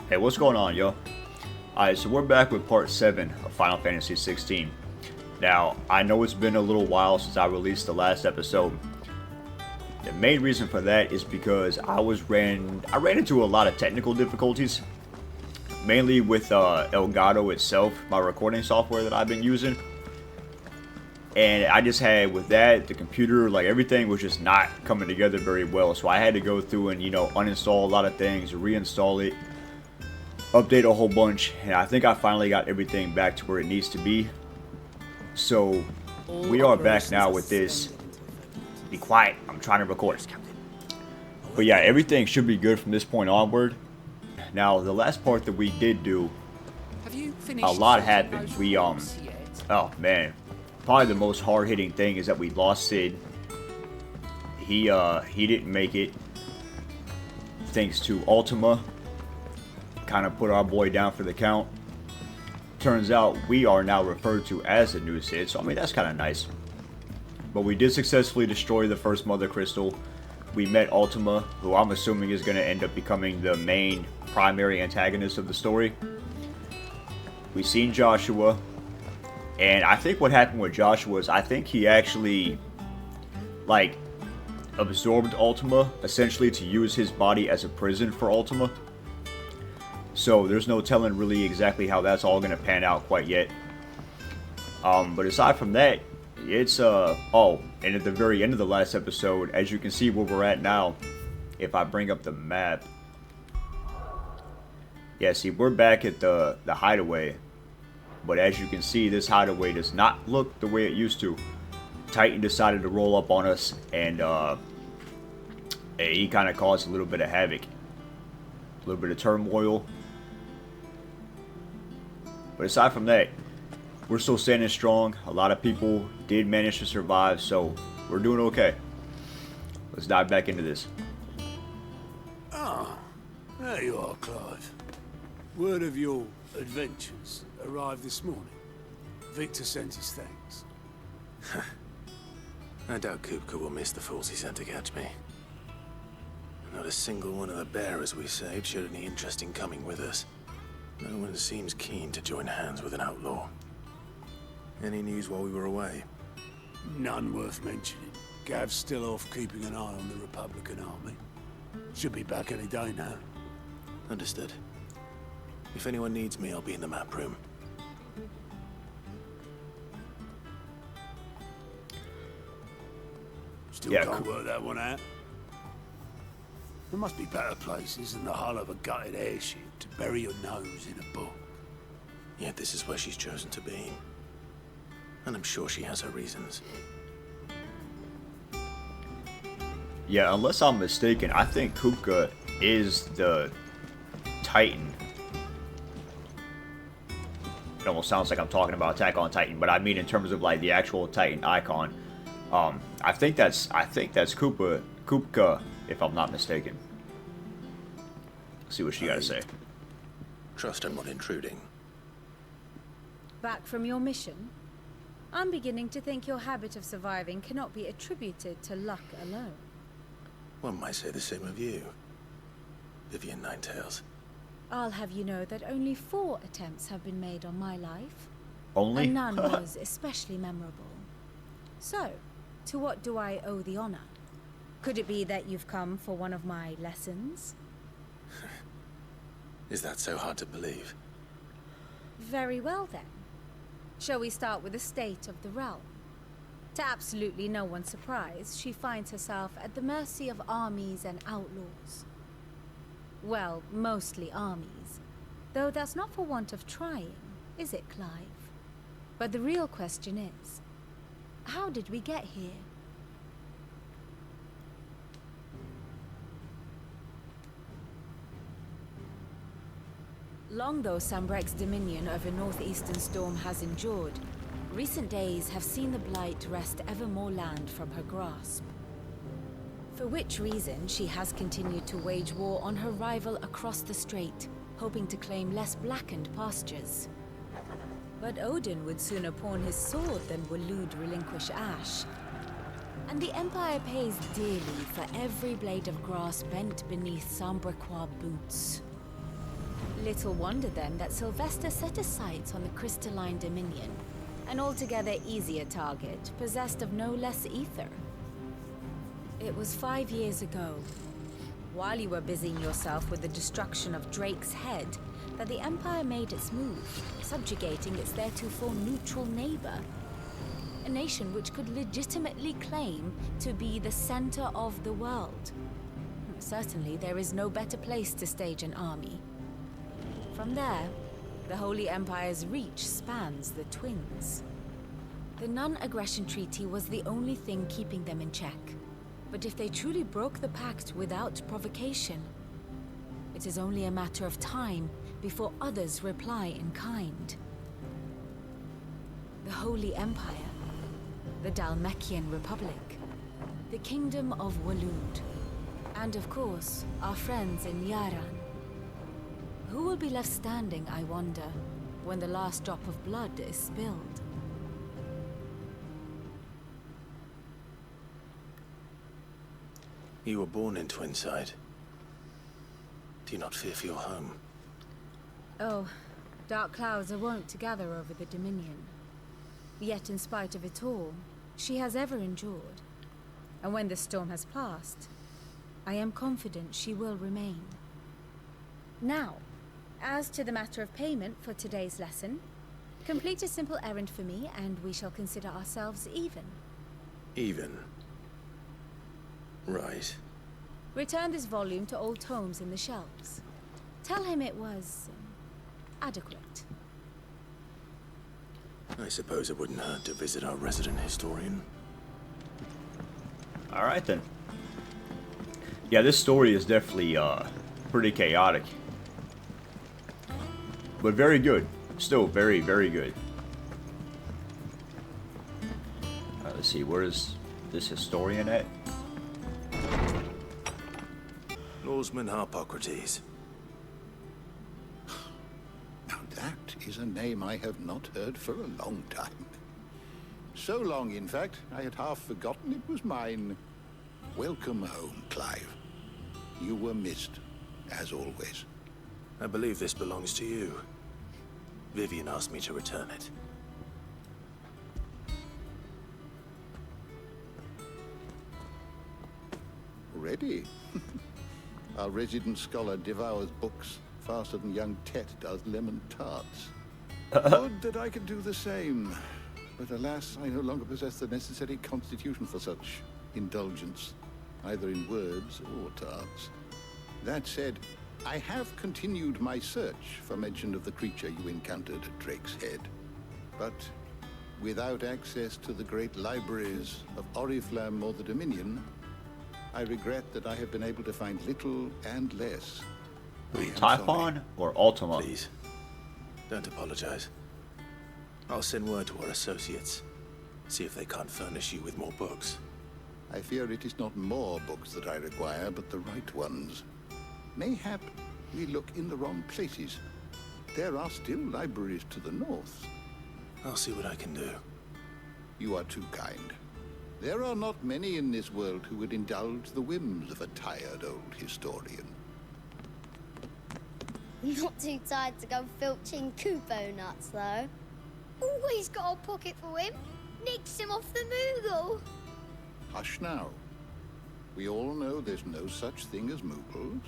Hey, what's going on, yo? Alright, so we're back with part 7 of Final Fantasy XVI. Now, I know it's been a little while since I released the last episode. The main reason for that is because I ran into a lot of technical difficulties. Mainly with Elgato itself, my recording software that I've been using. And I just had, with that, the computer, like everything was just not coming together very well. So I had to go through and, uninstall a lot of things, reinstall it, update a whole bunch, and I think I finally got everything back to where it needs to be. So we are back now with this. Be quiet, I'm trying to record. But yeah, everything should be good from this point onward. Now, the last part that we did do, a lot happened. Oh man, probably the most hard-hitting thing is that we lost Sid. He didn't make it, thanks to Ultima. Kind of put our boy down for the count. Turns out we are now referred to as the new Sid, so I mean that's kind of nice. But we did successfully destroy the first Mother Crystal. We met Ultima, who I'm assuming is going to end up becoming the main primary antagonist of the story. We seen Joshua, and I think what happened with Joshua is I think he actually absorbed Ultima essentially to use his body as a prison for Ultima. So there's no telling really exactly how that's all going to pan out quite yet. But aside from that, it's oh, and at the very end of the last episode, as you can see where we're at now, if I bring up the map, yeah, see, we're back at the hideaway. But as you can see, this hideaway does not look the way it used to. Titan decided to roll up on us, and he kind of caused a little bit of havoc, a little bit of turmoil. But aside from that, we're still standing strong. A lot of people did manage to survive, so we're doing okay. Let's dive back into this. Ah, there you are, Clive. Word of your adventures arrived this morning. Victor sent his thanks. I doubt Kupka will miss the fools he sent to catch me. Not a single one of the bearers we saved showed any interest in coming with us. No one seems keen to join hands with an outlaw. Any news while we were away? None worth mentioning. Gav's still off keeping an eye on the Republican army. Should be back any day now. Understood. If anyone needs me, I'll be in the map room. Still can't work that one out. There must be better places than the hull of a gutted airship to bury your nose in a book. Yet this is where she's chosen to be. And I'm sure she has her reasons. Yeah, unless I'm mistaken, I think Kupka is the Titan. It almost sounds like I'm talking about Attack on Titan, but I mean in terms of like the actual Titan icon. I think that's Kupka, if I'm not mistaken. Let's see what she got to say. Trust I'm not intruding. Back from your mission? I'm beginning to think your habit of surviving cannot be attributed to luck alone. One might say the same of you, Vivian Ninetails. I'll have you know that only 4 attempts have been made on my life. Only? And none was especially memorable. So, to what do I owe the honor? Could it be that you've come for one of my lessons? Is that so hard to believe? Very well then. Shall we start with the state of the realm? To absolutely no one's surprise, she finds herself at the mercy of armies and outlaws. Well, mostly armies. Though that's not for want of trying, is it, Clive? But the real question is, how did we get here? Long though Sambrek's dominion over northeastern Storm has endured, recent days have seen the Blight wrest ever more land from her grasp. For which reason she has continued to wage war on her rival across the strait, hoping to claim less blackened pastures. But Odin would sooner pawn his sword than Waloed relinquish Ash. And the Empire pays dearly for every blade of grass bent beneath Sambrequois boots. Little wonder then that Sylvester set his sights on the crystalline Dominion, an altogether easier target, possessed of no less ether. It was 5 years ago, while you were busying yourself with the destruction of Drake's head, that the Empire made its move, subjugating its theretofore neutral neighbor. A nation which could legitimately claim to be the center of the world. Certainly, there is no better place to stage an army. From there, the Holy Empire's reach spans the Twins. The non-aggression treaty was the only thing keeping them in check. But if they truly broke the pact without provocation, it is only a matter of time before others reply in kind. The Holy Empire, the Dhalmekian Republic, the Kingdom of Waloed, and of course, our friends in Yaran. Who will be left standing, I wonder, when the last drop of blood is spilled? You were born in Twinside. Do you not fear for your home? Oh, dark clouds are wont to gather over the Dominion. Yet in spite of it all, she has ever endured. And when the storm has passed, I am confident she will remain. Now, as to the matter of payment for today's lesson, complete a simple errand for me and we shall consider ourselves even. Even? Right. Return this volume to old tomes in the shelves. Tell him it was adequate. I suppose it wouldn't hurt to visit our resident historian. Alright then. Yeah, this story is definitely pretty chaotic. But very good. Still very, very good. Let's see, where's this historian at? Lawsman Harpocrates. Now that is a name I have not heard for a long time. So long, in fact, I had half forgotten it was mine. Welcome home, Clive. You were missed, as always. I believe this belongs to you. Vivian asked me to return it. Ready? Our resident scholar devours books faster than young Tet does lemon tarts. Would that I could do the same. But alas, I no longer possess the necessary constitution for such indulgence, either in words or tarts. That said, I have continued my search for mention of the creature you encountered at Drake's Head. But without access to the great libraries of Oriflamme or the Dominion, I regret that I have been able to find little and less. I am Typhon sorry. or Ultima? Please, don't apologize. I'll send word to our associates. See if they can't furnish you with more books. I fear it is not more books that I require, but the right ones. Mayhap we look in the wrong places. There are still libraries to the north. I'll see what I can do. You are too kind. There are not many in this world who would indulge the whims of a tired old historian. Not too tired to go filching Kupo nuts, though. Always got a pocket for him. Nicks him off the Moogle. Hush now. We all know there's no such thing as Moogles.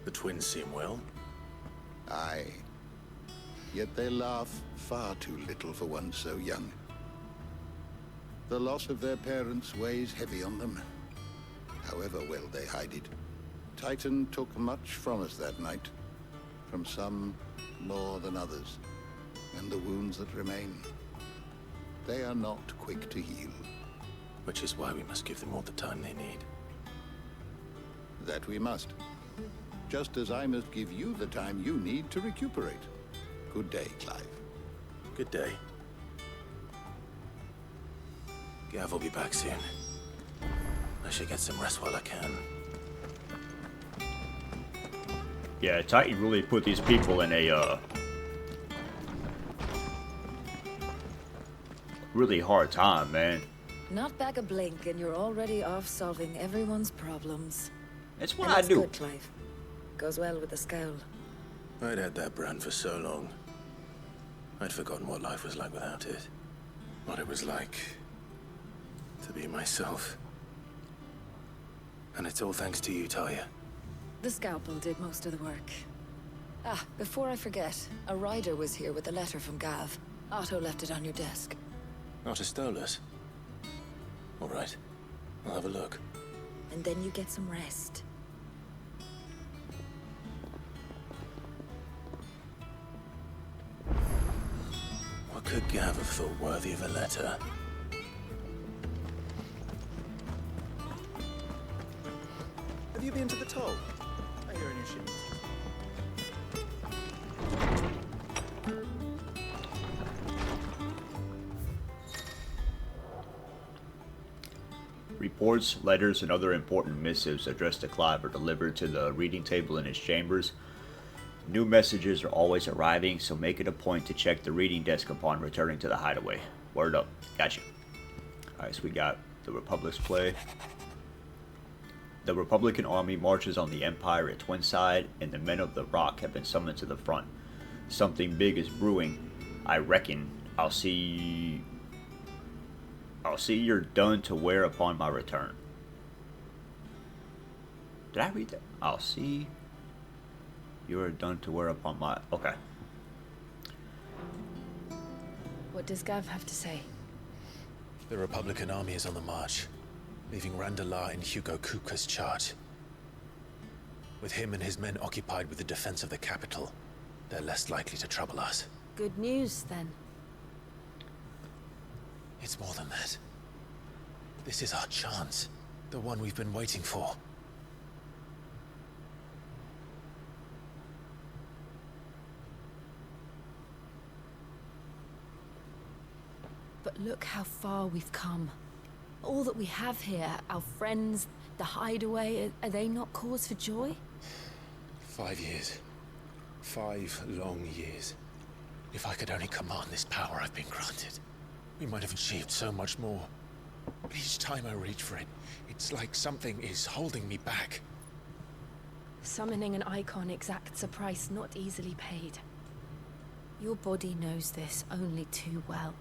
The twins seem well. Aye. Yet they laugh far too little for one so young. The loss of their parents weighs heavy on them, however well they hide it. Titan took much from us that night, from some more than others, and the wounds that remain, they are not quick to heal. Which is why we must give them all the time they need. That we must. Just as I must give you the time you need to recuperate. Good day, Clive. Good day. Gav will be back soon. I should get some rest while I can. Yeah, Titan really put these people in a really hard time, man. Not back a blink and you're already off solving everyone's problems. It's what And I that's do. good, Clive. Goes well with the scowl. I'd had that brand for so long. I'd forgotten what life was like without it. What it was like to be myself. And it's all thanks to you, Talia. The scalpel did most of the work. Ah, before I forget, a rider was here with a letter from Gav. Otto left it on your desk. Otter stole us. All right. I'll have a look. And then you get some rest. What could Gav have thought worthy of a letter? Have you been to the toll? I hear a new shipment. Reports, letters, and other important missives addressed to Clive are delivered to the reading table in his chambers. New messages are always arriving, so make it a point to check the reading desk upon returning to the hideaway. Word up. Gotcha. Alright, so we got the Republic's play. The Republican army marches on the Empire at Twinside, and the men of the Rock have been summoned to the front. Something big is brewing. I reckon I'll see you're done to wear upon my return. Did I read that? I'll see you are done to wear upon my... Okay. What does Gav have to say? The Republican army is on the march, leaving Randalar in Hugo Kupka's charge. With him and his men occupied with the defense of the capital, they're less likely to trouble us. Good news, then. It's more than that. This is our chance. The one we've been waiting for. But look how far we've come. All that we have here, our friends, the hideaway, are they not cause for joy? 5 years. 5 long years. If I could only command this power I've been granted, we might have achieved so much more. But each time I reach for it, it's like something is holding me back. Summoning an icon exacts a price not easily paid. Your body knows this only too well.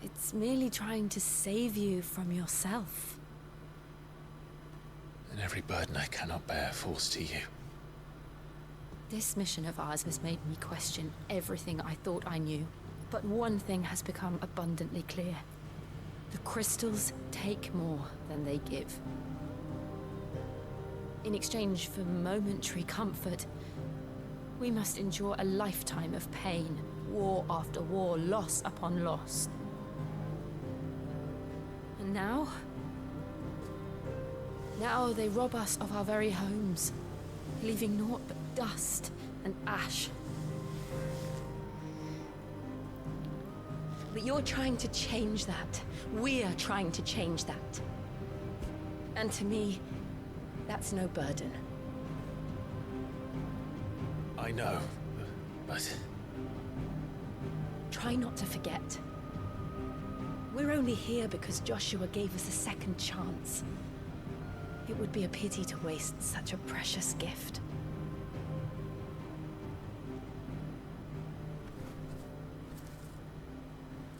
It's merely trying to save you from yourself. And every burden I cannot bear falls to you. This mission of ours has made me question everything I thought I knew. But one thing has become abundantly clear. The crystals take more than they give. In exchange for momentary comfort, we must endure a lifetime of pain, war after war, loss upon loss. And now they rob us of our very homes, leaving naught but dust and ash. But you're trying to change that. We're trying to change that. And to me, that's no burden. I know, but... Try not to forget. We're only here because Joshua gave us a second chance. It would be a pity to waste such a precious gift.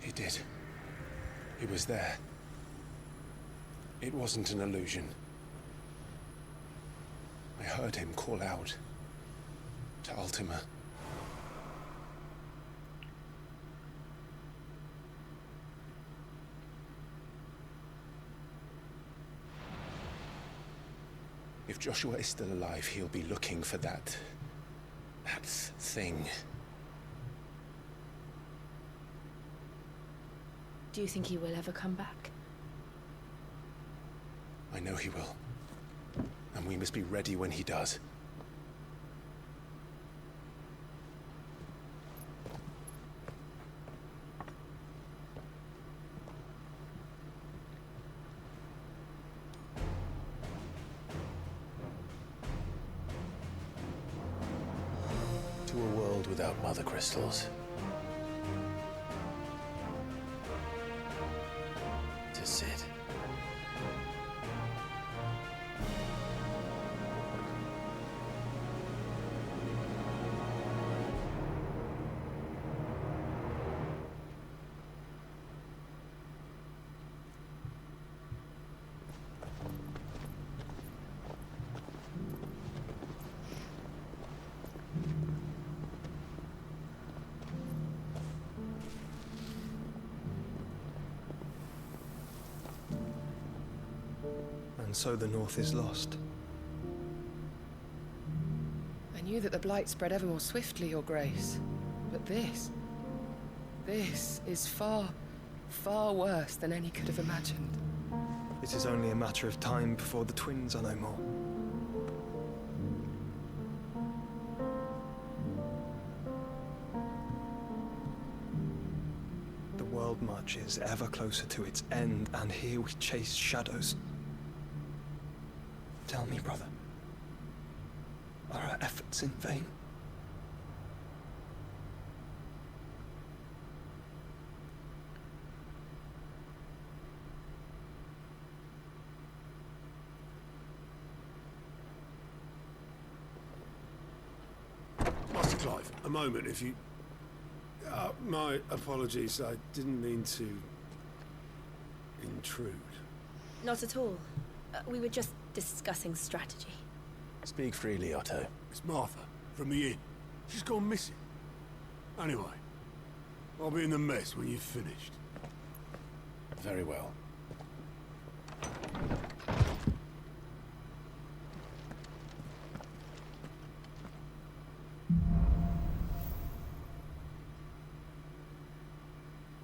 He did. He was there. It wasn't an illusion. I heard him call out to Ultima. If Joshua is still alive, he'll be looking for that thing. Do you think he will ever come back? I know he will. And we must be ready when he does. To a world without mother crystals. And so the North is lost. I knew that the Blight spread ever more swiftly, Your Grace. But this is far, far worse than any could have imagined. It is only a matter of time before the twins are no more. The world marches ever closer to its end, and here we chase shadows. Tell me, brother, are our efforts in vain? Master Clive, a moment, if you... my apologies, I didn't mean to... intrude. Not at all. We were just discussing strategy. Speak freely, Otto. It's Martha, from the inn. She's gone missing. Anyway, I'll be in the mess when you've finished. Very well.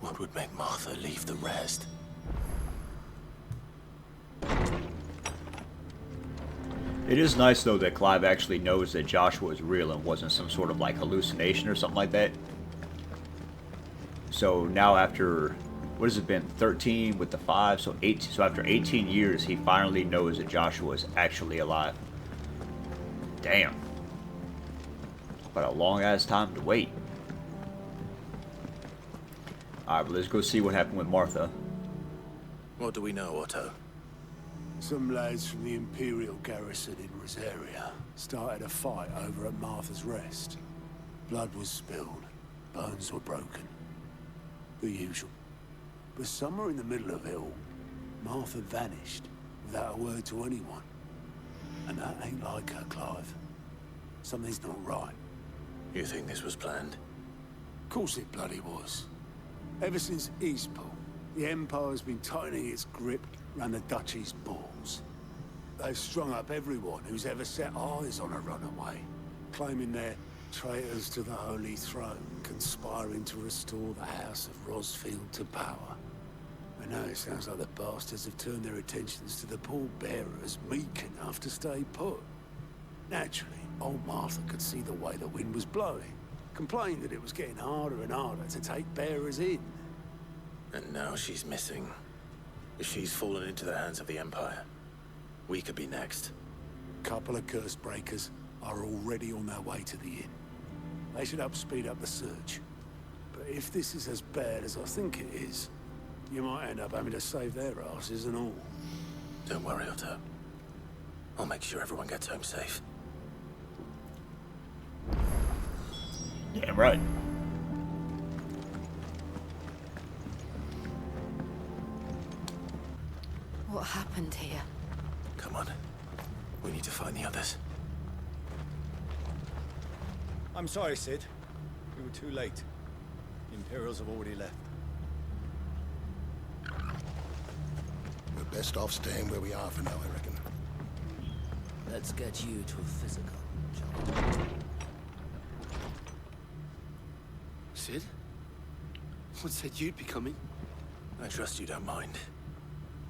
What would make Martha leave the rest? It is nice, though, that Clive actually knows that Joshua is real and wasn't some sort of, like, hallucination or something like that. So now after, what has it been, 13 with the 5, so 18, so after 18 years, he finally knows that Joshua is actually alive. Damn. But a long-ass time to wait. Alright, but let's go see what happened with Martha. What do we know, Otto? Some lads from the Imperial garrison in Rosaria started a fight over at Martha's Rest. Blood was spilled, bones were broken. The usual. But somewhere in the middle of it all, Martha vanished without a word to anyone. And that ain't like her, Clive. Something's not right. You think this was planned? Of course it bloody was. Ever since Eastpool, the Empire's been tightening its grip around the Duchy's balls. They've strung up everyone who's ever set eyes on a runaway, claiming they're traitors to the Holy Throne, conspiring to restore the House of Rosfield to power. And now it sounds like the bastards have turned their attentions to the pallbearers meek enough to stay put. Naturally, old Martha could see the way the wind was blowing, complained that it was getting harder and harder to take bearers in. And now she's missing. If she's fallen into the hands of the Empire, we could be next. Couple of curse breakers are already on their way to the inn. They should help speed up the search. But if this is as bad as I think it is, you might end up having to save their asses and all. Don't worry, Otto. I'll make sure everyone gets home safe. Damn right. What happened here? Come on. We need to find the others. I'm sorry, Sid. We were too late. The Imperials have already left. We're best off staying where we are for now, I reckon. Let's get you to a physical, shall we? Sid? What said you'd be coming? I trust you don't mind.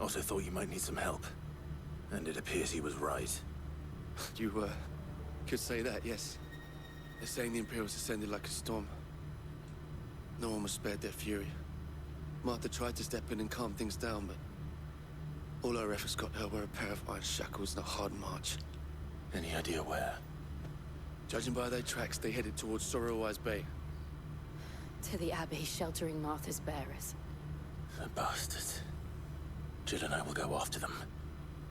Also thought you might need some help. And it appears he was right. You, could say that, yes. They're saying the Imperials ascended like a storm. No one was spared their fury. Martha tried to step in and calm things down, but all our efforts got her were a pair of iron shackles and a hard march. Any idea where? Judging by their tracks, they headed towards Sorrowwise Bay. To the Abbey, sheltering Martha's bearers. The bastards. Jill and I will go after them.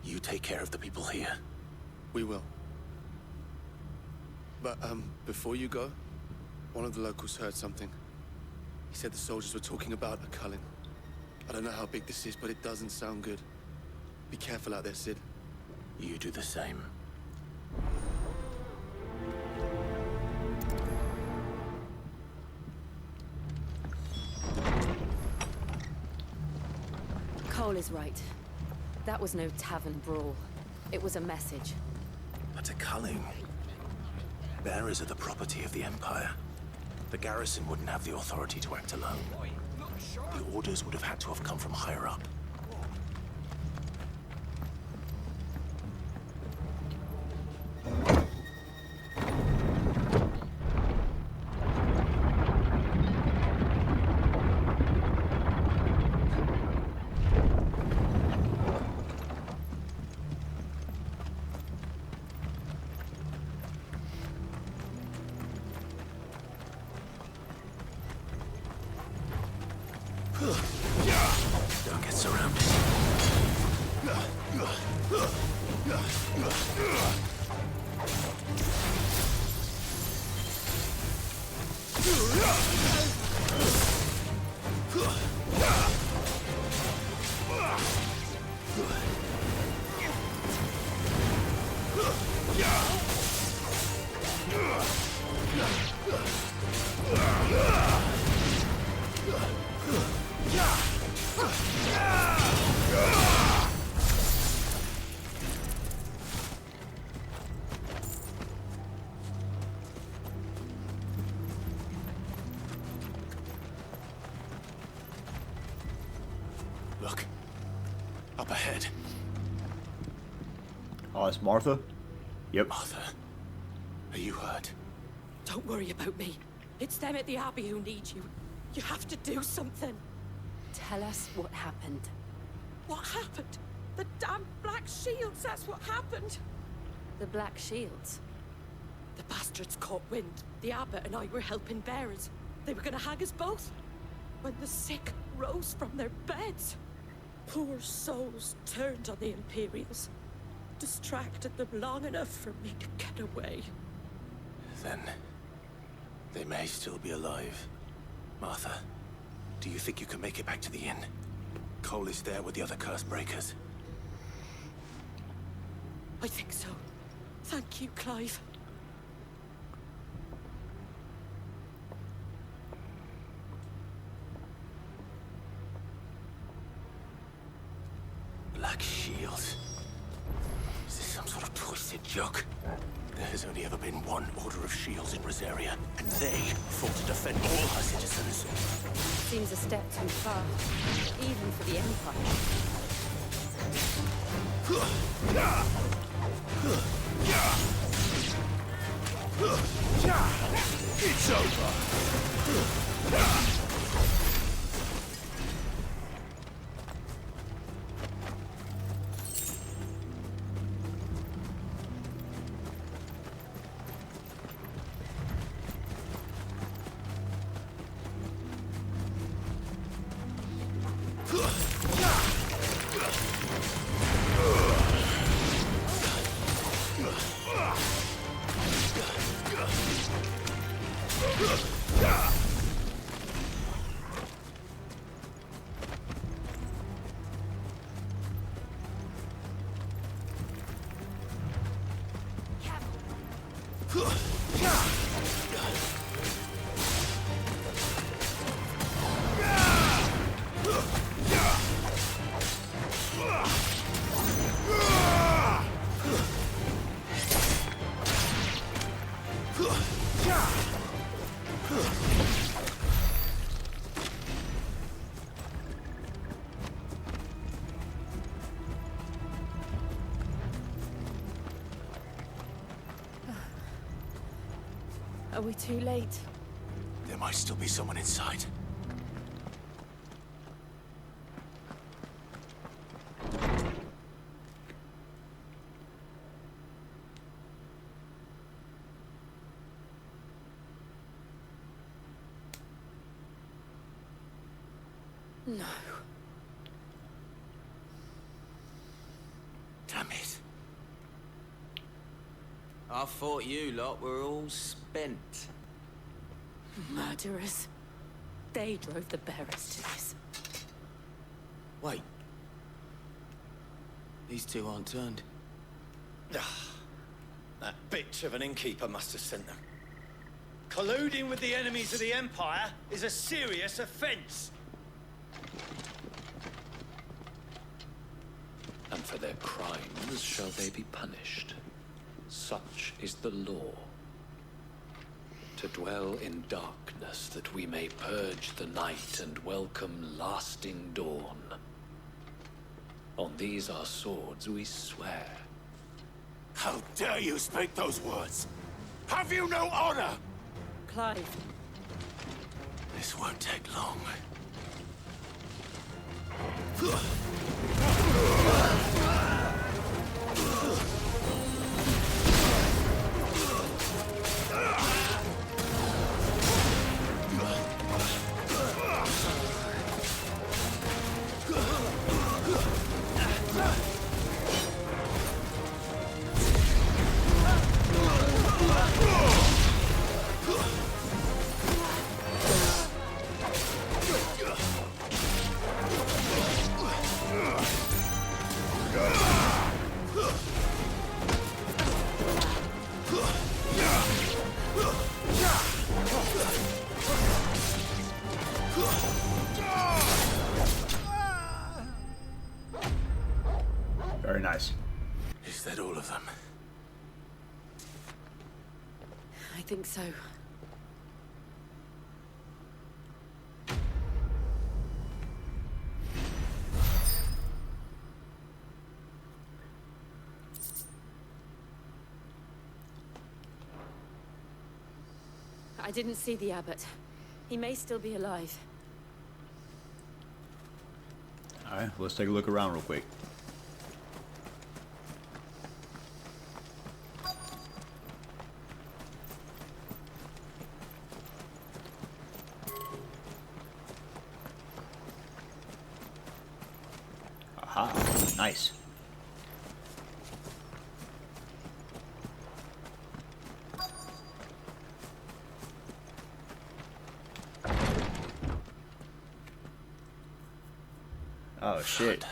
You take care of the people here. We will. But, before you go, one of the locals heard something. He said the soldiers were talking about a culling. I don't know how big this is, but it doesn't sound good. Be careful out there, Sid. You do the same. Cole is right. That was no tavern brawl. It was a message. But a culling. Bearers are the property of the Empire. The garrison wouldn't have the authority to act alone. The orders would have had to have come from higher up. Don't get surrounded. Look. Up ahead. Oh, it's Martha? Yep. Martha, are you hurt? Don't worry about me. It's them at the Abbey who need you. You have to do something. Tell us what happened. What happened? The damn Black Shields, that's what happened. The Black Shields? The bastards caught wind. The Abbot and I were helping bearers. They were gonna hang us both. When the sick rose from their beds, poor souls turned on the Imperials. Distracted them long enough for me to get away. Then they may still be alive. Martha, do you think you can make it back to the inn? Cole is there with the other curse breakers. I think so. Thank you, Clive. Black Shields. Is this some sort of twisted joke? There has only ever been one Order of Shields in Rosaria, and they fought to defend all her citizens. Seems a step too far, even for the Empire. It's over! Are we too late? There might still be someone inside. No. Damn it. I thought you lot were all spent. Murderers. They drove the bearers to this. Wait. These two aren't turned. That bitch of an innkeeper must have sent them. Colluding with the enemies of the Empire is a serious offense. And crimes shall they be punished. Such is the law. To dwell in darkness that we may purge the night and welcome lasting dawn. On these our swords we swear. How dare you speak those words? Have you no honor? Clive. This won't take long. Very nice. Is that all of them? I think so. I didn't see the abbot. He may still be alive. Alright, let's take a look around real quick. Aha, nice. Oh shit.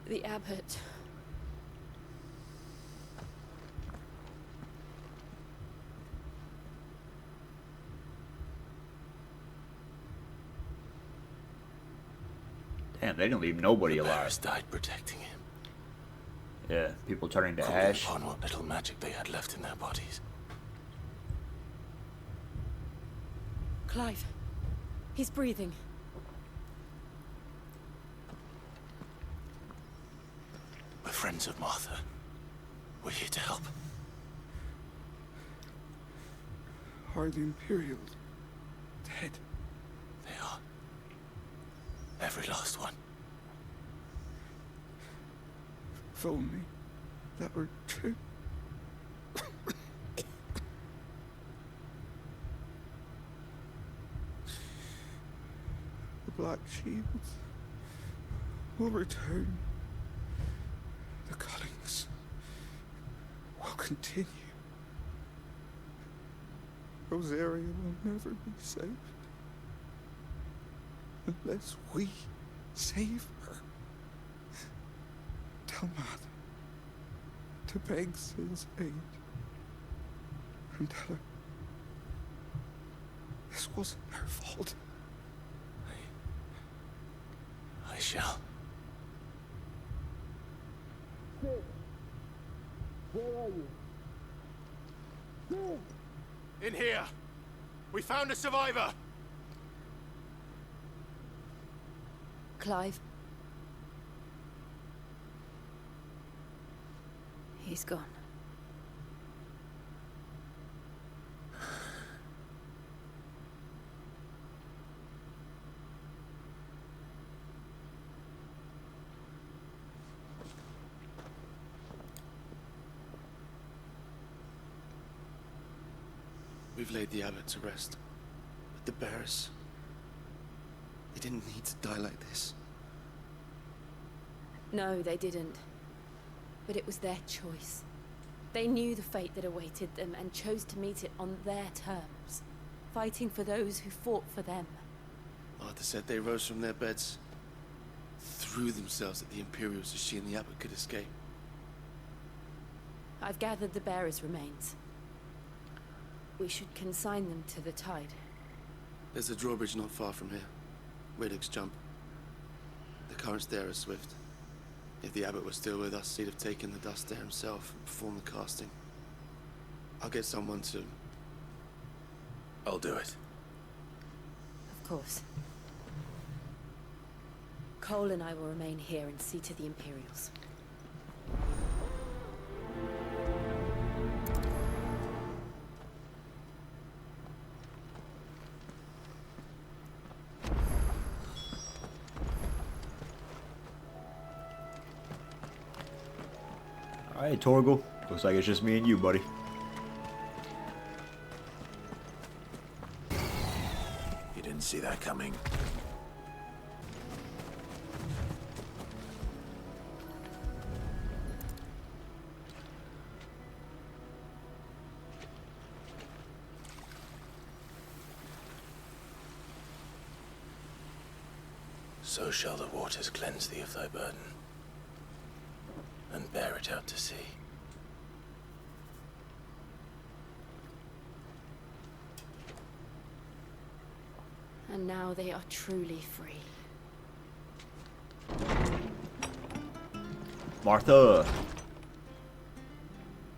The abbot. Damn, they didn't leave nobody alive. Bears died protecting him. Yeah, people turning to Holding ash. upon what little magic they had left in their bodies. Clive. He's breathing. We're friends of Martha. We're here to help. Are the Imperials dead? They are. Every last one. If only that were true. The Black Shields will return. The cuttings will continue. Rosaria will never be saved unless we save her. Tell Mother to beg Sin's aid and tell her this wasn't her fault. I shall. Where are you? In here! We found a survivor! Clive. He's gone. We've laid the abbot to rest. But the bearers... they didn't need to die like this. No, they didn't. But it was their choice. They knew the fate that awaited them and chose to meet it on their terms, fighting for those who fought for them. Arthur said they rose from their beds, threw themselves at the Imperials so she and the abbot could escape. I've gathered the bearers' remains. We should consign them to the tide. There's a drawbridge not far from here. Radix jump. currents there are swift. If the abbot was still with us, he'd have taken the dust there himself and performed the casting. I'll get someone to... I'll do it. Of course. Cole and I will remain here and see to the Imperials. Alright, Torgal. Looks like it's just me and you, buddy. You didn't see that coming. So shall the waters cleanse thee of thy burden, and bear it out to sea. And now they are truly free. Martha!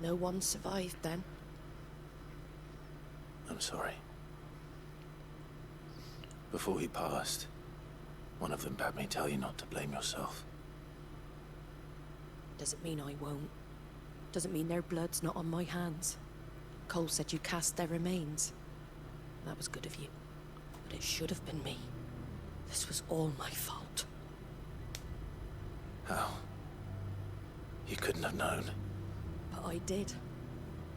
No one survived then? I'm sorry. Before he passed, one of them bade me tell you not to blame yourself. Doesn't mean I won't. Doesn't mean their blood's not on my hands. Cole said you cast their remains. That was good of you. But it should have been me. This was all my fault. How? You couldn't have known. But I did.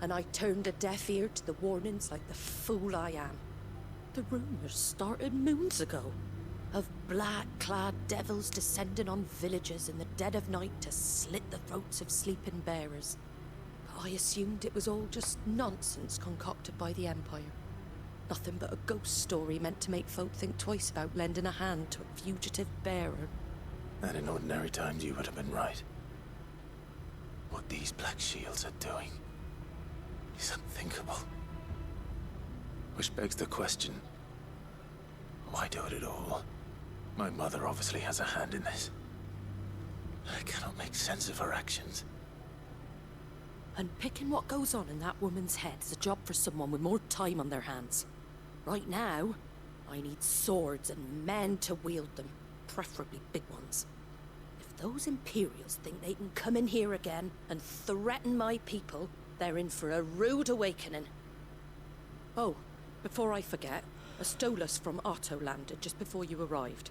And I turned a deaf ear to the warnings like the fool I am. The rumors started moons ago. Of black-clad devils descending on villages in the dead of night to slit the throats of sleeping bearers. But I assumed it was all just nonsense concocted by the Empire. Nothing but a ghost story meant to make folk think twice about lending a hand to a fugitive bearer. And in ordinary times you would have been right. What these Black Shields are doing is unthinkable. Which begs the question, why do it at all? My mother obviously has a hand in this. I cannot make sense of her actions. Unpicking what goes on in that woman's head is a job for someone with more time on their hands. Right now, I need swords and men to wield them, preferably big ones. If those Imperials think they can come in here again and threaten my people, they're in for a rude awakening. Oh, before I forget, a Stolas from Otto landed just before you arrived.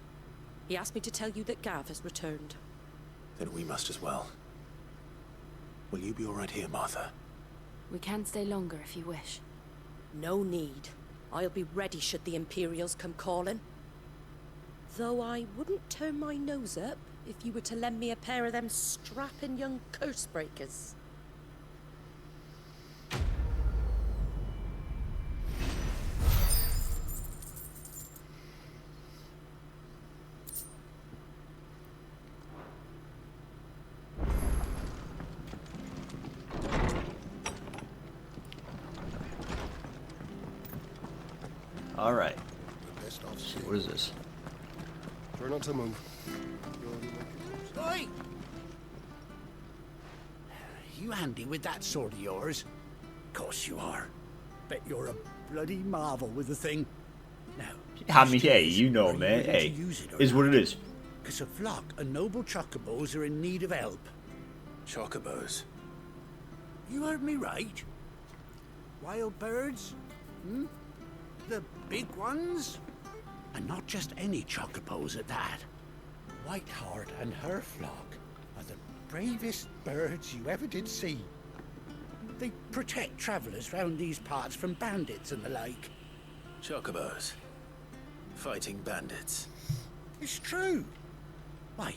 He asked me to tell you that Gav has returned. Then we must as well. Will you be all right here, Martha? We can stay longer if you wish. No need. I'll be ready should the Imperials come calling. Though I wouldn't turn my nose up if you were to lend me a pair of them strapping young curse breakers. Alright. What is this? Try not to move. Oi! You handy with that sword of yours? Course you are. Bet you're a bloody marvel with the thing. Now, I mean, hey, you know, man. Hey, is what it is. Because a flock of noble chocobos are in need of help. Chocobos? You heard me right. Wild birds? Hmm? The big ones? And not just any chocobos at that. Whiteheart and her flock are the bravest birds you ever did see. They protect travellers round these parts from bandits and the like. Chocobos? Fighting bandits? It's true. Why,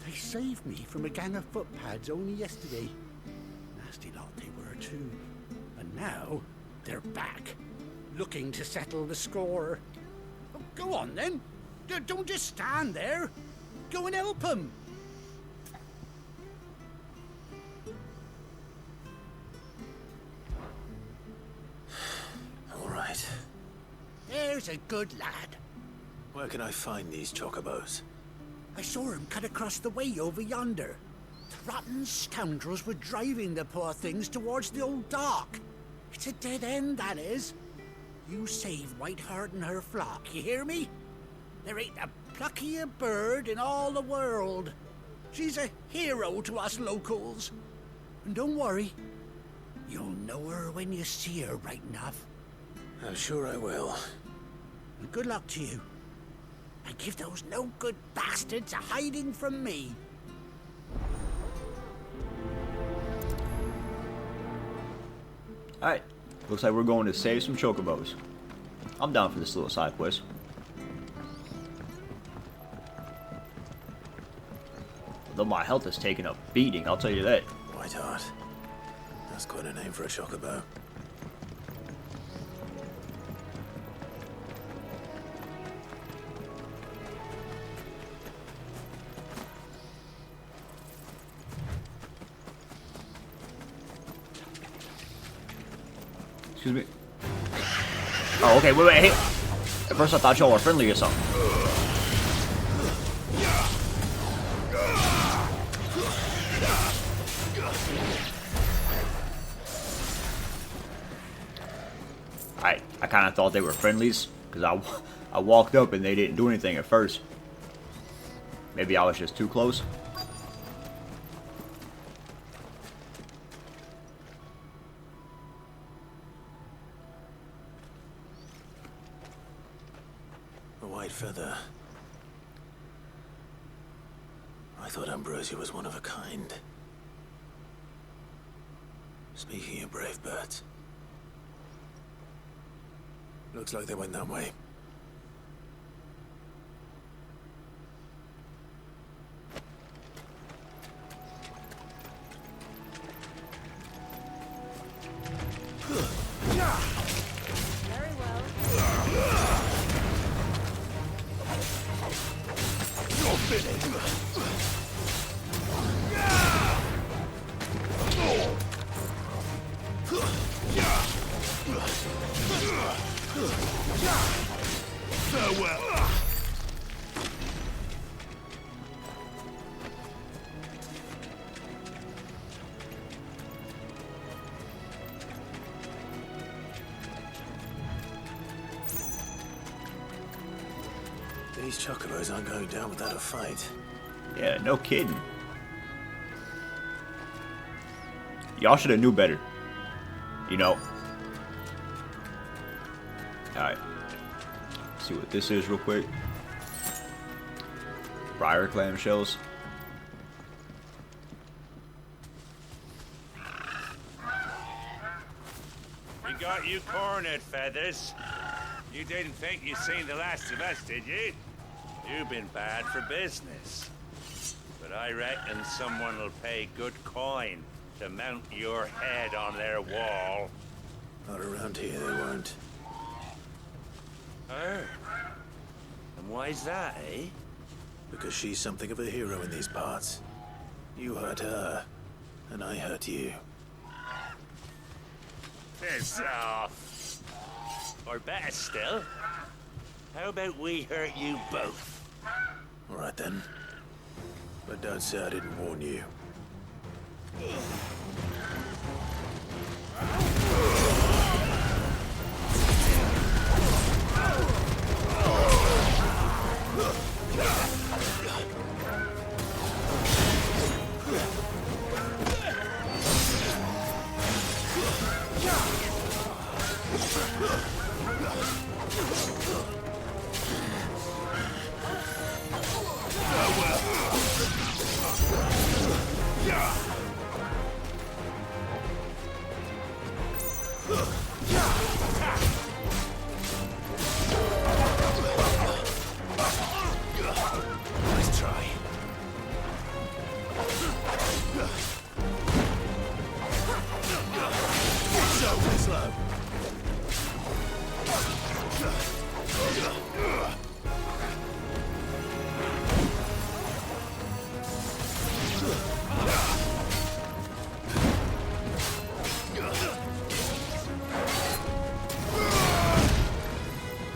they saved me from a gang of footpads only yesterday. Nasty lot they were too. And now, they're back. Looking to settle the score. Oh, go on then. Don't just stand there. Go and help them. All right. There's a good lad. Where can I find these chocobos? I saw him cut across the way over yonder. The rotten scoundrels were driving the poor things towards the old dock. It's a dead end, that is. You save Whiteheart and her flock, you hear me? There ain't a pluckier bird in all the world. She's a hero to us locals. And don't worry, you'll know her when you see her, right enough. I'm sure I will. And good luck to you. And give those no-good bastards a hiding from me. Alright, looks like we're going to save some chocobos. I'm down for this little side quest. Though my health is taking a beating, I'll tell you that. Whiteheart. That's quite a name for a chocobo. Excuse me. Oh, okay, wait, hey. At first I thought y'all were friendly or something. I kind of thought they were friendlies, because I walked up and they didn't do anything at first. Maybe I was just too close. A white feather. I thought Ambrosia was one of a kind. Speaking of brave birds. Looks like they went that way. Very well. You're finished. Farewell. These chocobos aren't going down without a fight. Yeah, no kidding. Y'all should have knew better. You know. Alright. See what this is real quick. Briar clamshells. We got you cornered, Feathers. You didn't think you'd seen the last of us, did you? You've been bad for business. But I reckon someone will pay good coin to mount your head on their wall. Not around here, they won't. Her? And why's that, eh? Because she's something of a hero in these parts. You hurt her, and I hurt you. Piss off. Or better still, how about we hurt you both? All right then. But don't say I didn't warn you. Nice try. So slow.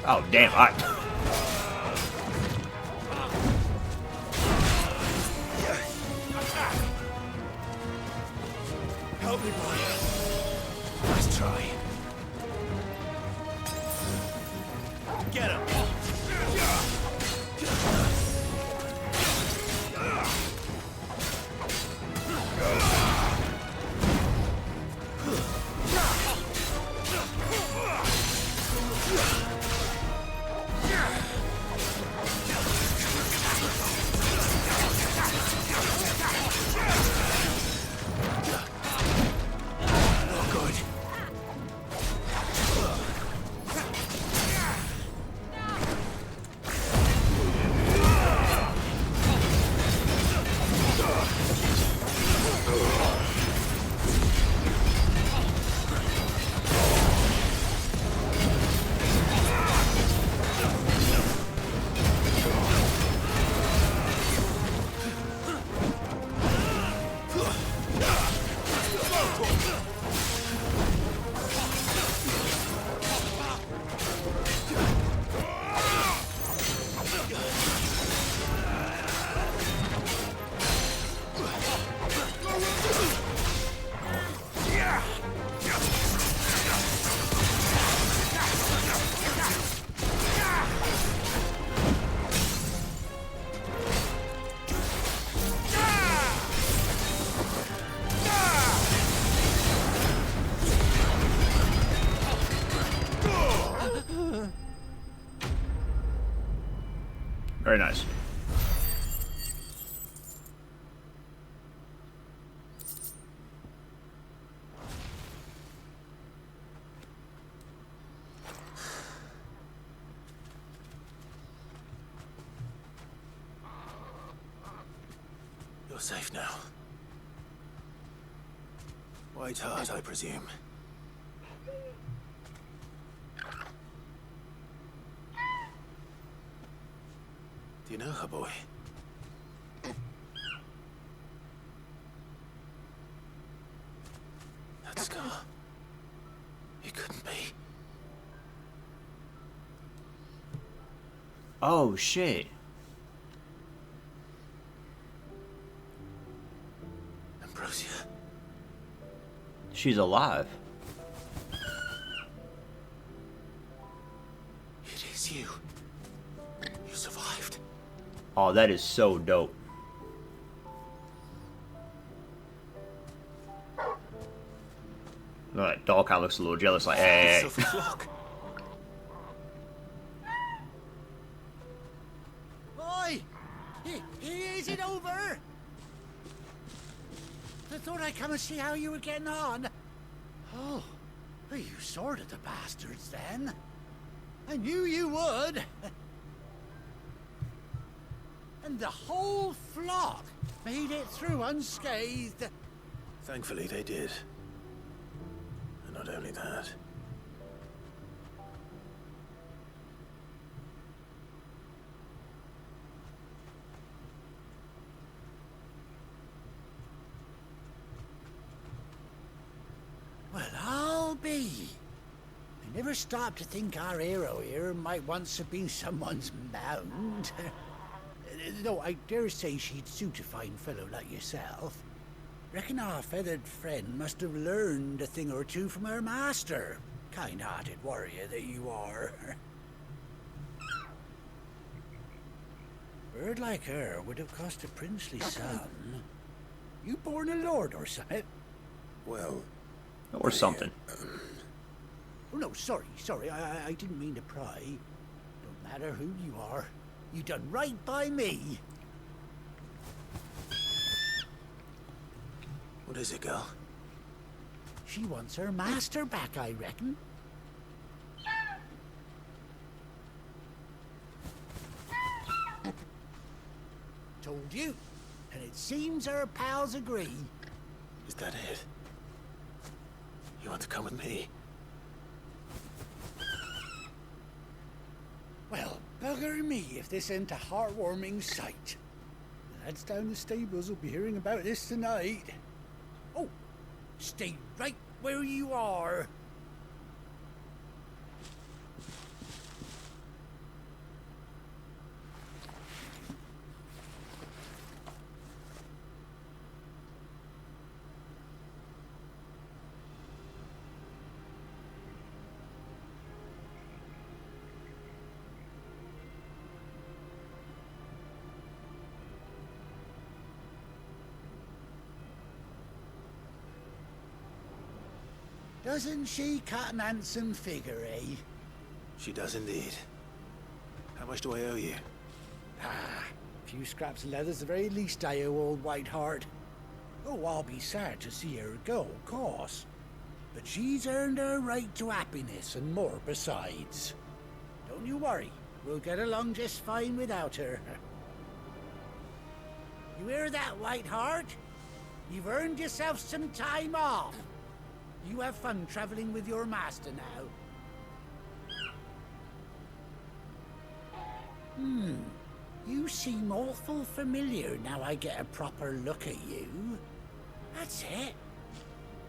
Oh damn! I me, boy. Nice try. Get him! Very nice. You're safe now. White Hart, I presume. Do you know her, boy? That scar. It couldn't be. Oh, shit. Ambrosia. She's alive. It is you. You survived. Oh, that is so dope. Like, dog kind of looks a little jealous, like, hey. Boy! Is it over? I thought I'd come and see how you were getting on. Oh, well, you sorted the bastards then. I knew you would. And the whole flock made it through unscathed. Thankfully, they did. And not only that. Well, I'll be. I never stopped to think our hero here might once have been someone's mount. Though I dare say she'd suit a fine fellow like yourself. Reckon our feathered friend must have learned a thing or two from her master. Kind-hearted warrior that you are. Bird like her would have cost a princely sum. You born a lord or something? Well... Or something. Oh, no, sorry. I didn't mean to pry. Don't matter who you are. You done right by me. What is it, girl? She wants her master back, I reckon. Told you. And it seems her pals agree. Is that it? You want to come with me? Well, bugger me if this ain't a heartwarming sight. The lads down the stables will be hearing about this tonight. Oh, stay right where you are. Doesn't she cut an handsome figure, eh? She does indeed. How much do I owe you? Ah, a few scraps of leather's the very least I owe old Whiteheart. Oh, I'll be sad to see her go, of course. But she's earned her right to happiness and more besides. Don't you worry, we'll get along just fine without her. You hear that, Whiteheart? You've earned yourself some time off. You have fun traveling with your master now. You seem awful familiar now I get a proper look at you. That's it.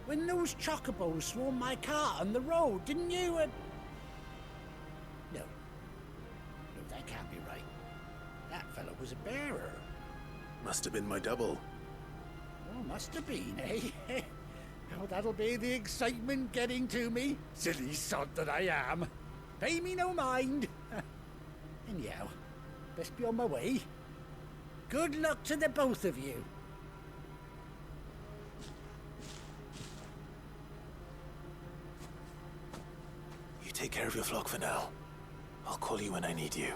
When those chocobos swarmed my cart on the road, didn't you? No, that can't be right. That fellow was a bearer. Must have been my double. Oh, must have been, eh? Oh, that'll be the excitement getting to me. Silly sod that I am. Pay me no mind. Anyhow, best be on my way. Good luck to the both of you. You take care of your flock for now. I'll call you when I need you.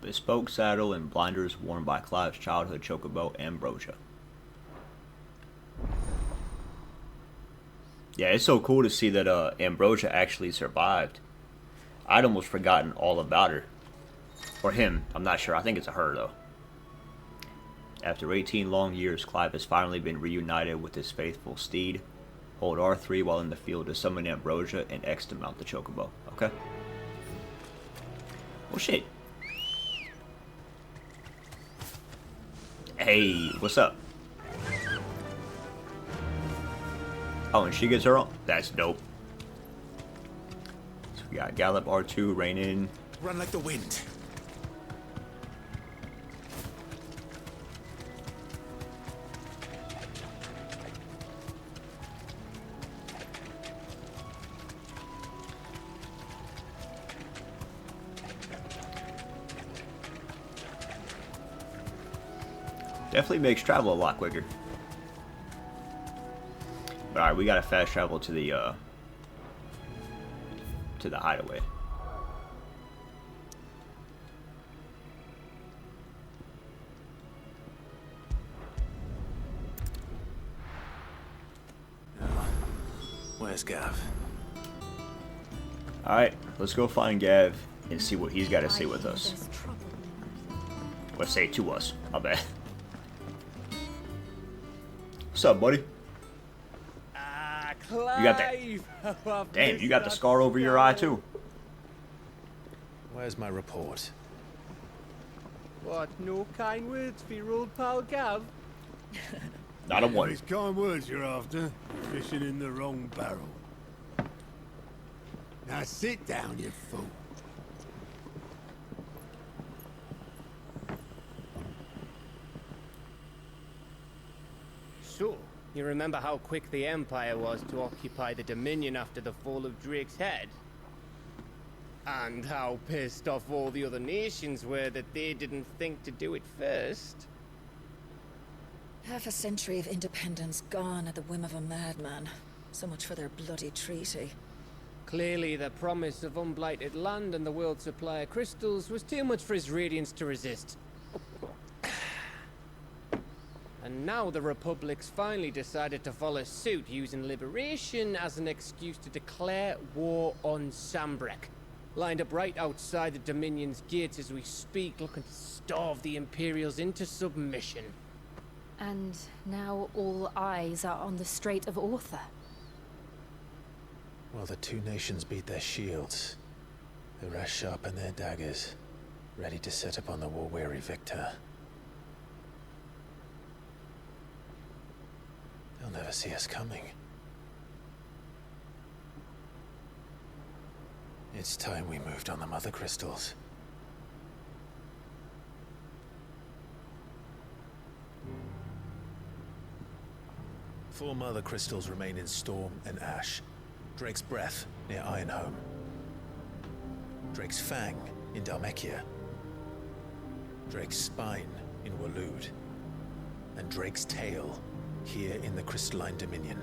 Bespoke saddle and blinders worn by Clive's childhood chocobo, Ambrosia. Yeah, it's so cool to see that Ambrosia actually survived. I'd almost forgotten all about her. Or him, I'm not sure. I think it's a her, though. After 18 long years, Clive has finally been reunited with his faithful steed. Hold R3 while in the field to summon Ambrosia and X to mount the chocobo. Okay? Well, shit. Hey, what's up? Oh, and she gets her own? That's dope. So we got Gallop R2, rein in. Run like the wind. Definitely makes travel a lot quicker. But alright, we gotta fast travel to the hideaway. Where's Gav? Alright, let's go find Gav and see what he's got to say with us. Or say to us, I'll bet. What's up, buddy? Clive. You got that. Damn, you got the scar over your eye, too. Where's my report? What, no kind words for your old pal Gav? Not a one. It's kind words you're after. Fishing in the wrong barrel. Now sit down, you fool. So, you remember how quick the Empire was to occupy the Dominion after the fall of Drake's head? And how pissed off all the other nations were that they didn't think to do it first? Half a century of independence gone at the whim of a madman. So much for their bloody treaty. Clearly, the promise of unblighted land and the world's supply of crystals was too much for his radiance to resist. And now the Republic's finally decided to follow suit, using liberation as an excuse to declare war on Sambrek. Lined up right outside the Dominion's gates as we speak, looking to starve the Imperials into submission. And now all eyes are on the Strait of Author. While the two nations beat their shields, the rest sharpen their daggers, ready to set upon the war-weary victor. They'll never see us coming. It's time we moved on the mother crystals. 4 mother crystals remain in Storm and Ash. Drake's Breath near Ironhome. Drake's Fang in Dhalmekia. Drake's Spine in Waloed. And Drake's Tail here in the Crystalline Dominion.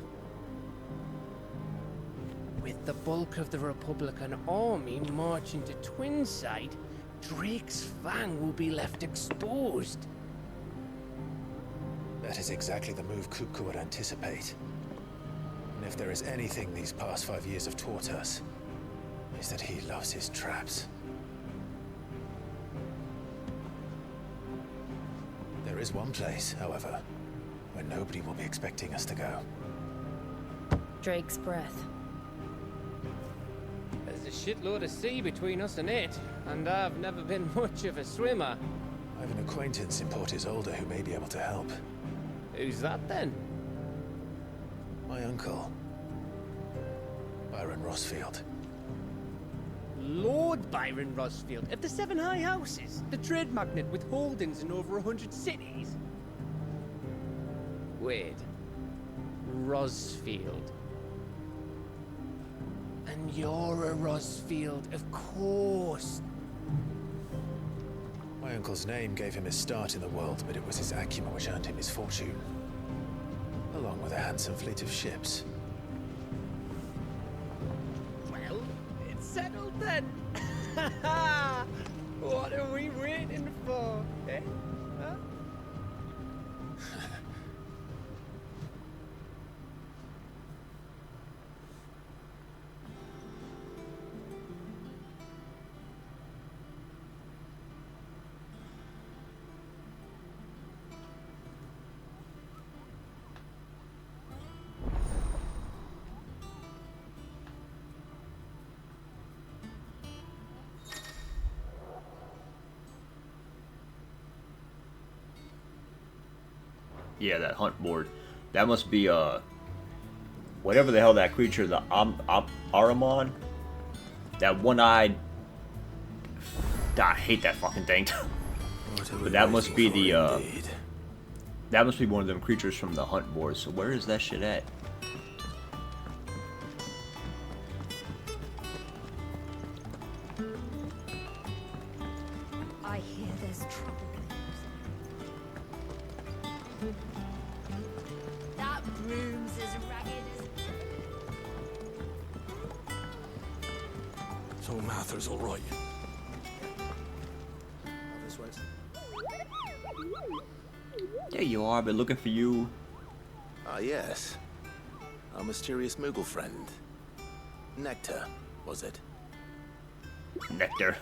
With the bulk of the Republican army marching to Twinside, Drake's Fang will be left exposed. That is exactly the move Kupka would anticipate. And if there is anything these past 5 years have taught us, is that he loves his traps. There is one place, however, where nobody will be expecting us to go. Drake's Breath. There's a shitload of sea between us and it, and I've never been much of a swimmer. I have an acquaintance in Port Isolde who may be able to help. Who's that then? My uncle, Byron Rosfield. Lord Byron Rosfield of the Seven High Houses, the trade magnate with holdings in over 100 cities. Wait, Rosfield. And you're a Rosfield, of course. My uncle's name gave him his start in the world, but it was his acumen which earned him his fortune. Along with a handsome fleet of ships. Well, it's settled then. What are we waiting for, eh? Huh? Yeah, that hunt board. That must be whatever the hell that creature, the Aramon. That one-eyed. I hate that fucking thing. But that must be the that must be one of them creatures from the hunt board. So where is that shit at? I hear there's trouble. That room's as ragged as... So Mather's all right. This way. There you are. Been looking for you. Ah, yes. Our mysterious Moogle friend. Nectar, was it? Nectar.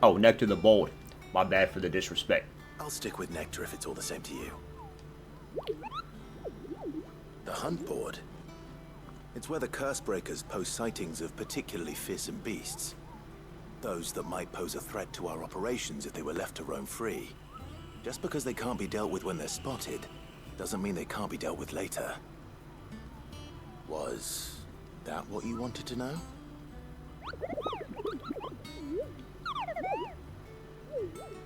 Oh, Nectar the Bold. My bad for the disrespect. I'll stick with Nectar if it's all the same to you. The hunt board. It's where the Cursebreakers post sightings of particularly fearsome beasts. Those that might pose a threat to our operations if they were left to roam free. Just because they can't be dealt with when they're spotted, doesn't mean they can't be dealt with later. Was that what you wanted to know?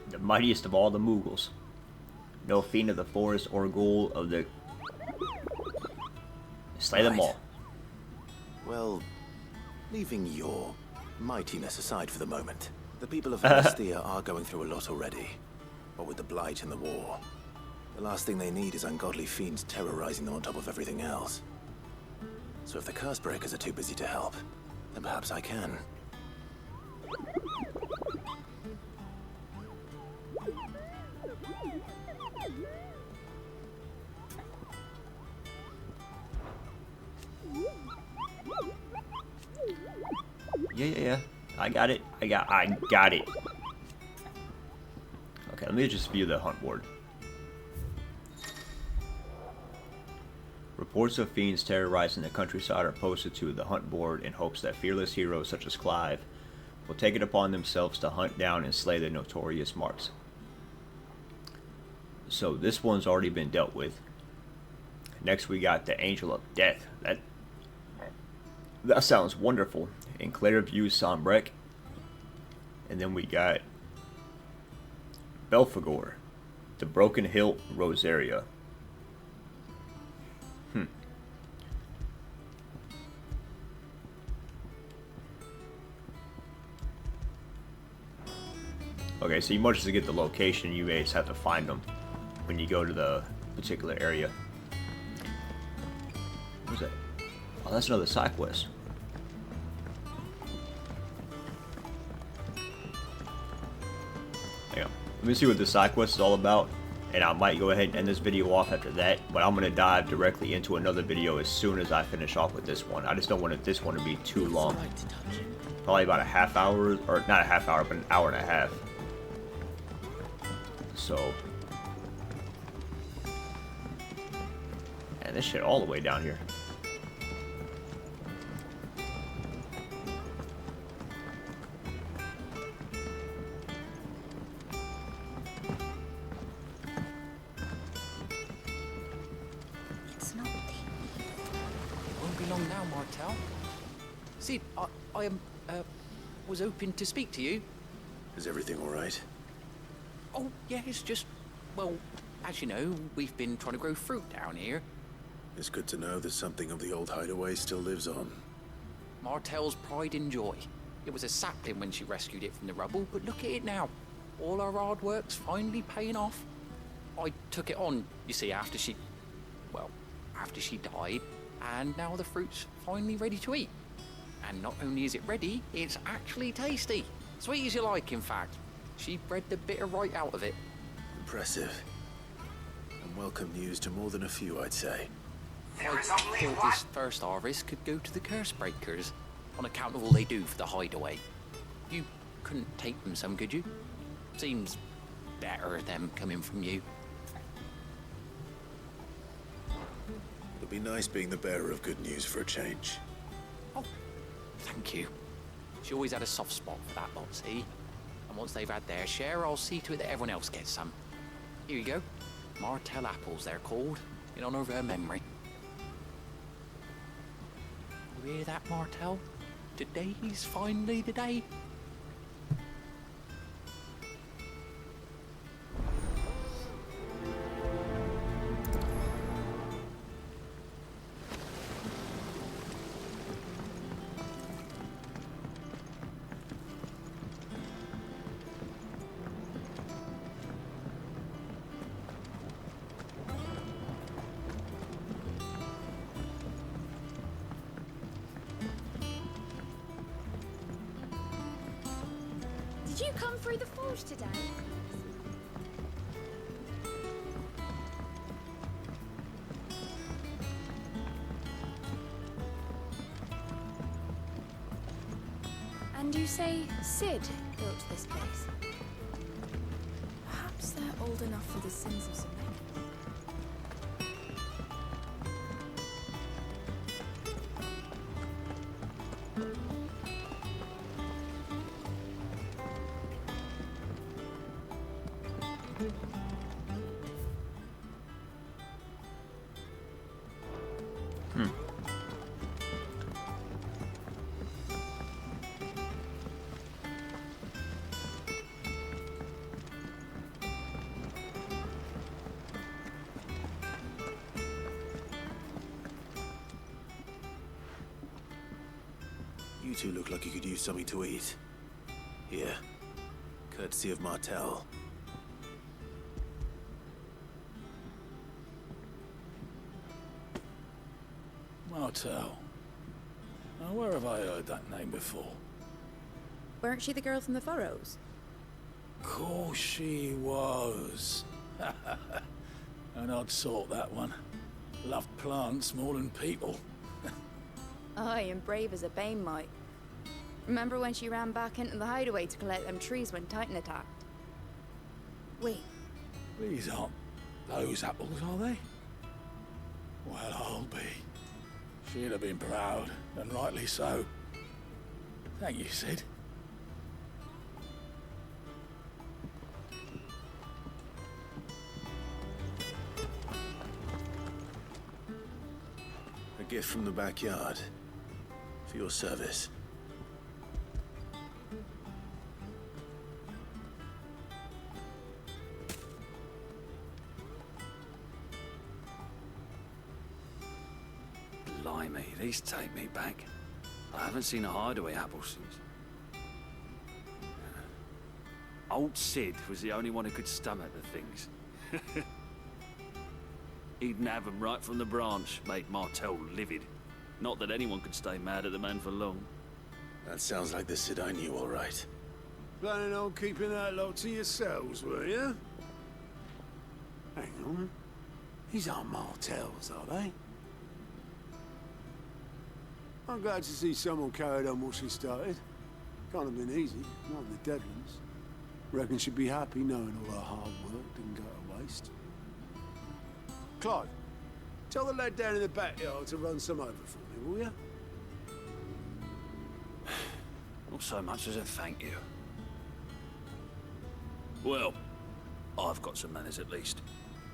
The mightiest of all the Moogles. No fiend of the forest or ghoul of the... Slay them all. Well, leaving your mightiness aside for the moment, the people of Vestia are going through a lot already. What with the Blight and the war. The last thing they need is ungodly fiends terrorizing them on top of everything else. So if the Cursebreakers are too busy to help, then perhaps I can. Yeah. I got it. I got it. Okay, let me just view the hunt board. Reports of fiends terrorizing the countryside are posted to the hunt board in hopes that fearless heroes such as Clive will take it upon themselves to hunt down and slay the notorious marks. So this one's already been dealt with. Next we got the Angel of Death. That sounds wonderful. In Clairview, Sombrec. And then we got Belphegor, the Broken Hilt, Rosaria. Okay, so you might just get the location, you may just have to find them when you go to the particular area. What's that? Oh, that's another side quest. Yeah. Let me see what the side quest is all about, and I might go ahead and end this video off after that, but I'm going to dive directly into another video as soon as I finish off with this one. I just don't want this one to be too long. Probably about a half hour, or not a half hour, but an hour and a half. So, and this shit all the way down here. It's not deep. Won't be long now, Martel. See, I was hoping to speak to you. Is everything all right? Oh, yeah, it's just, well, as you know, we've been trying to grow fruit down here. It's good to know that something of the old hideaway still lives on. Martel's pride and joy. It was a sapling when she rescued it from the rubble, but look at it now. All our hard work's finally paying off. I took it on, you see, after she died, and now the fruit's finally ready to eat. And not only is it ready, it's actually tasty. Sweet as you like, in fact. She bred the bitter right out of it. Impressive. And welcome news to more than a few, I'd say. I thought this first harvest could go to the curse breakers, on account of all they do for the hideaway. You couldn't take them some, could you? Seems better them coming from you. It'll be nice being the bearer of good news for a change. Oh, thank you. She always had a soft spot for that lot, see? And once they've had their share, I'll see to it that everyone else gets some. Here you go. Martel apples, they're called, in honor of her memory. You hear that, Martel? Today's finally the day. Did you come through the forge today? And you say Sid built this place? Perhaps they're old enough for the sins of some You two look like you could use something to eat. Here. Courtesy of Martel. Martel. Now, where have I heard that name before? Weren't she the girl from the Furrows? Course she was. An odd sort, that one. Loved plants more than people. Aye, and brave as a bane might. Remember when she ran back into the hideaway to collect them trees when Titan attacked? Wait. These aren't those apples, are they? Well, I'll be. She'd have been proud, and rightly so. Thank you, Sid. A gift from the backyard. For your service. Blimey, these take me back. I haven't seen a hideaway apple since. Old Sid was the only one who could stomach the things. He'd nab them right from the branch, made Martel livid. Not that anyone could stay mad at the man for long. That sounds like the Sid I knew, all right. Planning on keeping that lot to yourselves, were you? Hang on. These aren't Martels, are they? I'm glad to see someone carried on what she started. Can't have been easy, not the dead ones. Reckon she'd be happy knowing all her hard work didn't go to waste. Clive, tell the lad down in the backyard to run some over for me, will you? Not so much as a thank you. Well, I've got some manners at least.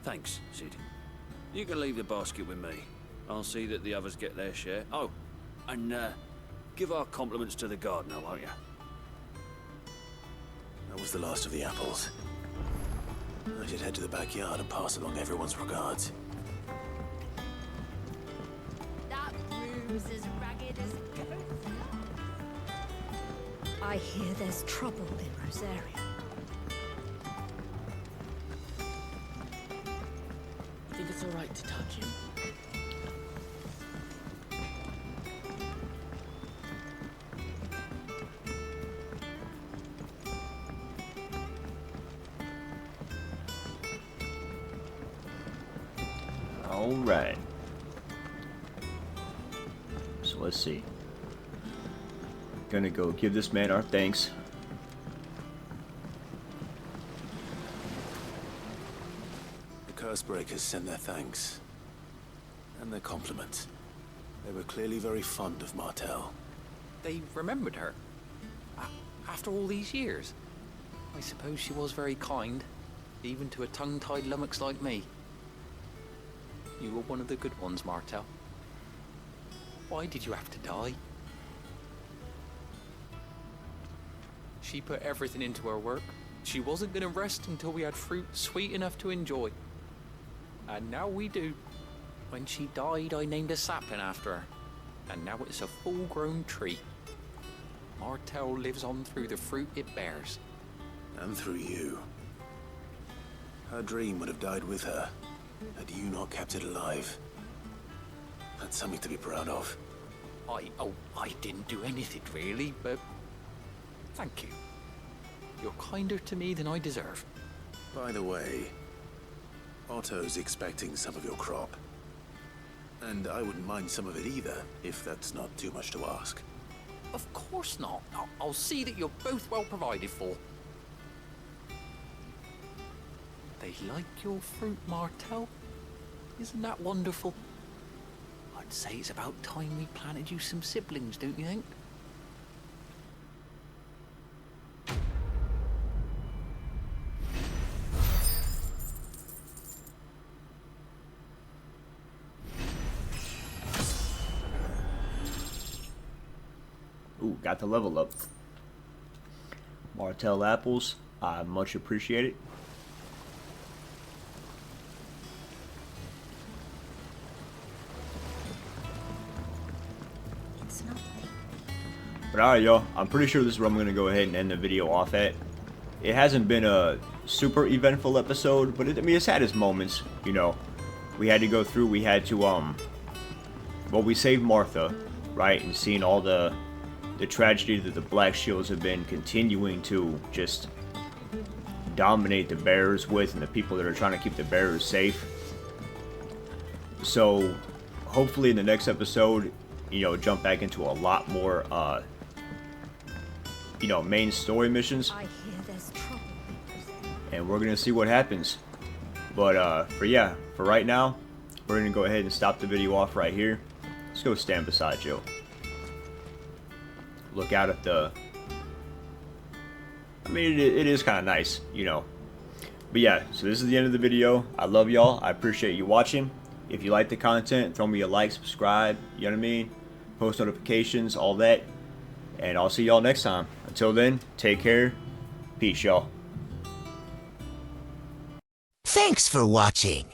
Thanks, Sid. You can leave the basket with me. I'll see that the others get their share. Oh, and give our compliments to the gardener, won't you? That was the last of the apples. I should head to the backyard and pass along everyone's regards. That room's as ragged as ghosts. I hear there's trouble in Rosaria. Think it's all right to touch him? All right. So let's see. Gonna go give this man our thanks. The Cursebreakers sent their thanks. And their compliments. They were clearly very fond of Martel. They remembered her. After all these years. I suppose she was very kind, even to a tongue-tied lummox like me. You were one of the good ones, Martel. Why did you have to die? She put everything into her work. She wasn't going to rest until we had fruit sweet enough to enjoy. And now we do. When she died, I named a sapling after her. And now it's a full-grown tree. Martel lives on through the fruit it bears. And through you. Her dream would have died with her, had you not kept it alive. That's something to be proud of. I didn't do anything really, but thank you. You're kinder to me than I deserve. By the way, Otto's expecting some of your crop. And I wouldn't mind some of it either, if that's not too much to ask. Of course not. I'll see that you're both well provided for. They like your fruit, Martel. Isn't that wonderful? I'd say it's about time we planted you some siblings, don't you think? Ooh, got the level up. Martel apples, I much appreciate it. But alright, y'all, I'm pretty sure this is where I'm going to go ahead and end the video off at. It hasn't been a super eventful episode, but I mean, it's had its moments, you know. We had to go through, we had to, well, we saved Martha, right? And seeing all the tragedy that the Black Shields have been continuing to just dominate the bearers with, and the people that are trying to keep the bearers safe. So, hopefully in the next episode, you know, jump back into a lot more, you know, main story missions. I hear there's trouble. And we're gonna see what happens. But for right now, we're gonna go ahead and stop the video off right here. Let's go stand beside Jill. Look out at the... I mean, it is kind of nice, you know. But yeah, so this is the end of the video. I love y'all. I appreciate you watching. If you like the content, throw me a like, subscribe, you know what I mean? Post notifications, all that. And I'll see y'all next time. Until then, take care. Peace, y'all. Thanks for watching.